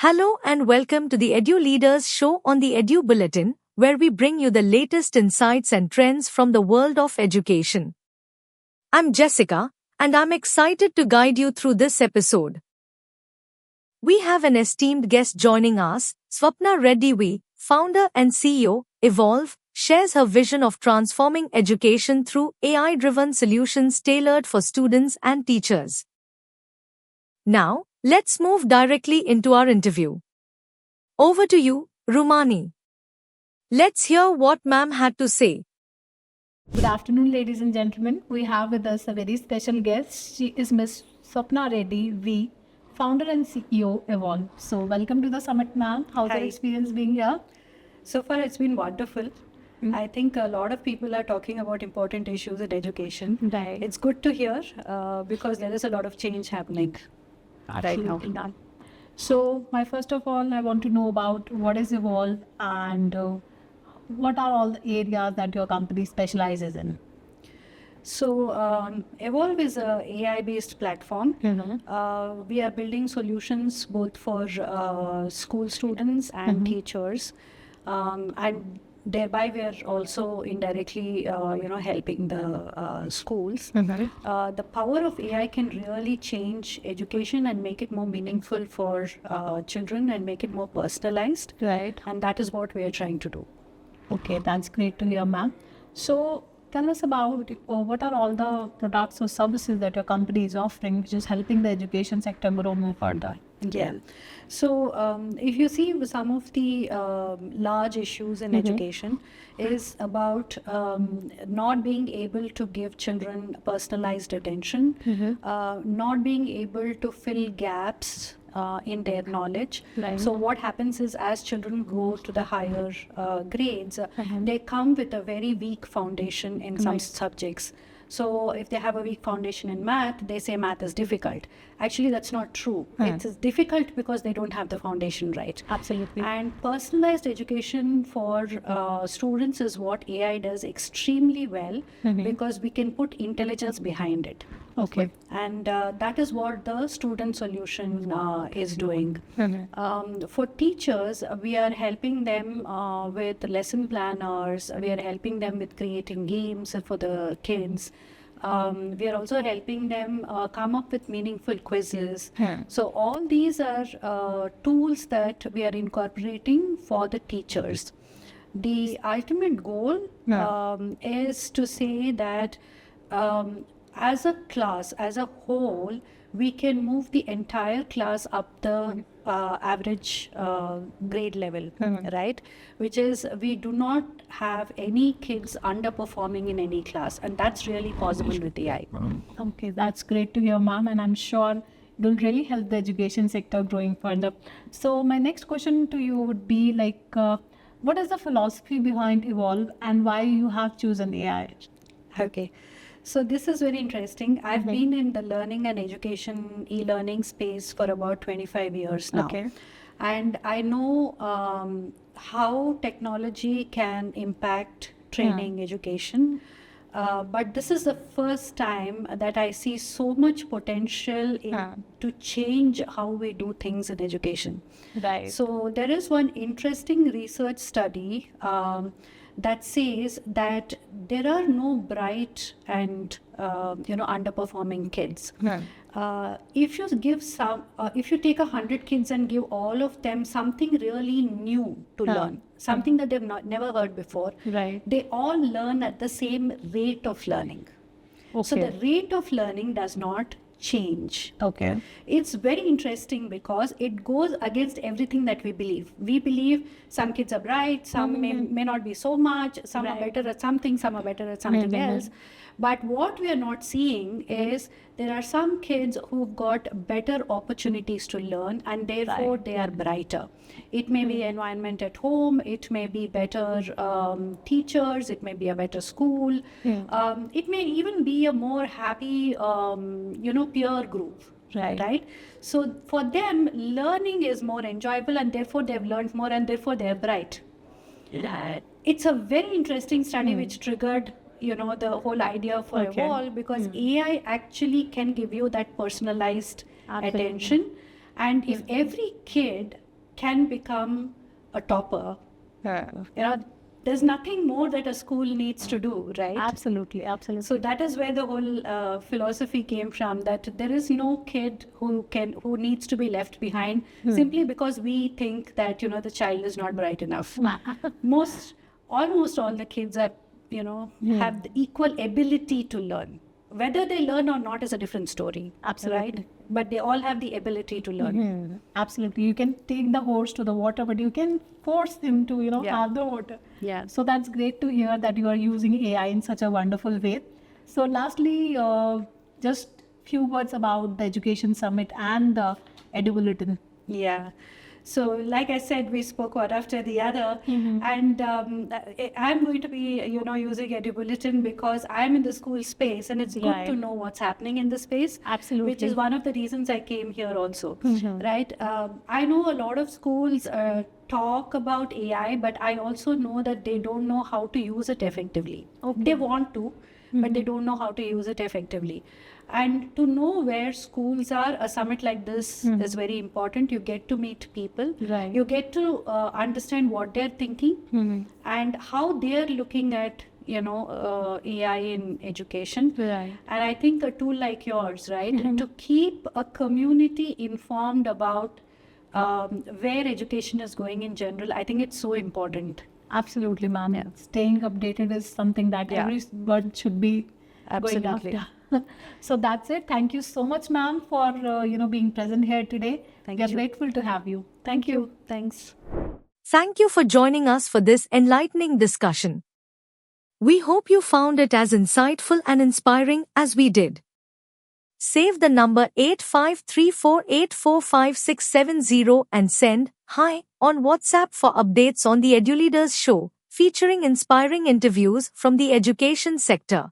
Hello and welcome to the Edu Leaders Show on the Edu Bulletin, where we bring you the latest insights and trends from the world of education. I'm Jessica, and I'm excited to guide you through this episode. We have an esteemed guest joining us, Swapna Reddy, founder and CEO, Evolve, shares her vision of transforming education through AI-driven solutions tailored for students and teachers. Now, let's move directly into our interview. Over to you, Rumani. Let's hear what ma'am had to say. Good afternoon, ladies and gentlemen. We have with us a very special guest. She is Ms. Swapna Reddy, founder and CEO, Evolve. So, welcome to the summit, ma'am. How's Hi. your experience being here? So far, it's been wonderful. I think a lot of people are talking about important issues in education. Right. It's good to hear because there is a lot of change happening right now. Absolutely done. So, my first of all, I want to know about what is Evolve and what are all the areas that your company specializes in. So, Evolve is a AI-based platform. Mm-hmm. We are building solutions both for school students and teachers, and thereby we are also indirectly, helping the schools. The power of AI can really change education and make it more meaningful for children and make it more personalized. Right. And that is what we are trying to do. Okay, that's great to hear, ma'am. So, tell us about what are all the products or services that your company is offering, which is helping the education sector grow more further. Yeah. So if you see some of the large issues in education is about not being able to give children personalized attention, not being able to fill gaps in their knowledge. Right. So what happens is as children go to the higher grades, they come with a very weak foundation in some subjects. So if they have a weak foundation in math, they say math is difficult. Actually, that's not true. It is difficult because they don't have the foundation right. Absolutely. And personalized education for students is what AI does extremely well because we can put intelligence behind it. Okay. And that is what the student solution is doing. For teachers, we are helping them with lesson planners. We are helping them with creating games for the kids. We are also helping them come up with meaningful quizzes. So all these are tools that we are incorporating for the teachers. The ultimate goal is to say that as a class, as a whole, we can move the entire class up the average grade level, right? Which is we do not have any kids underperforming in any class, and that's really possible with AI. Okay, that's great to hear, ma'am, and I'm sure it will really help the education sector growing further. So my next question to you would be like, what is the philosophy behind Evolve and why you have chosen AI? Okay. So this is very interesting. I've been in the learning and education e-learning space for about 25 years now. Okay. And I know how technology can impact training education. But this is the first time that I see so much potential to change how we do things in education. Right. So there is one interesting research study that says that there are no bright and underperforming kids. If you give if you take 100 kids and give all of them something really new to learn, something that they've never heard before, Right. they all learn at the same rate of learning. So the rate of learning does not change. Okay. It's very interesting because it goes against everything that we believe. We believe some kids are bright, some may not be so much, some are better at something, some are better at something else. But what we are not seeing is there are some kids who've got better opportunities to learn and therefore they are brighter. It may be environment at home, it may be better teachers, it may be a better school, it may even be a more happy, peer group. Right. So for them, learning is more enjoyable and therefore they've learned more and therefore they're bright. It's a very interesting study which triggered the whole idea for Evolve because AI actually can give you that personalized attention. And if every kid can become a topper, there's nothing more that a school needs to do, right? Absolutely. So that is where the whole philosophy came from, that there is no kid who needs to be left behind simply because we think that, the child is not bright enough. Almost all the kids are, have the equal ability to learn. Whether they learn or not is a different story. Absolutely. Right? But they all have the ability to learn. Absolutely. You can take the horse to the water, but you can force him to, have the water. Yeah. So that's great to hear that you are using AI in such a wonderful way. So lastly, just few words about the Education Summit and the EduBulletin. Yeah. So, like I said, we spoke one after the other, and I'm going to be, using EduBulletin because I'm in the school space, and it's good to know what's happening in the space. Absolutely. Which is one of the reasons I came here also, right? I know a lot of schools talk about AI, but I also know that they don't know how to use it effectively. They want to, but they don't know how to use it effectively. And to know where schools are, a summit like this is very important. You get to meet people. Right. You get to understand what they're thinking and how they're looking at, AI in education. Right. And I think a tool like yours, right, to keep a community informed about where education is going in general, I think it's so important. Absolutely, ma'am. Yeah. Staying updated is something that everyone should be going after. So that's it. Thank you so much, ma'am, for being present here today. We are grateful to have you. Thank you. Thanks. Thank you for joining us for this enlightening discussion. We hope you found it as insightful and inspiring as we did. Save the number 8534845670 and send "Hi" on WhatsApp for updates on the EduLeaders show, featuring inspiring interviews from the education sector.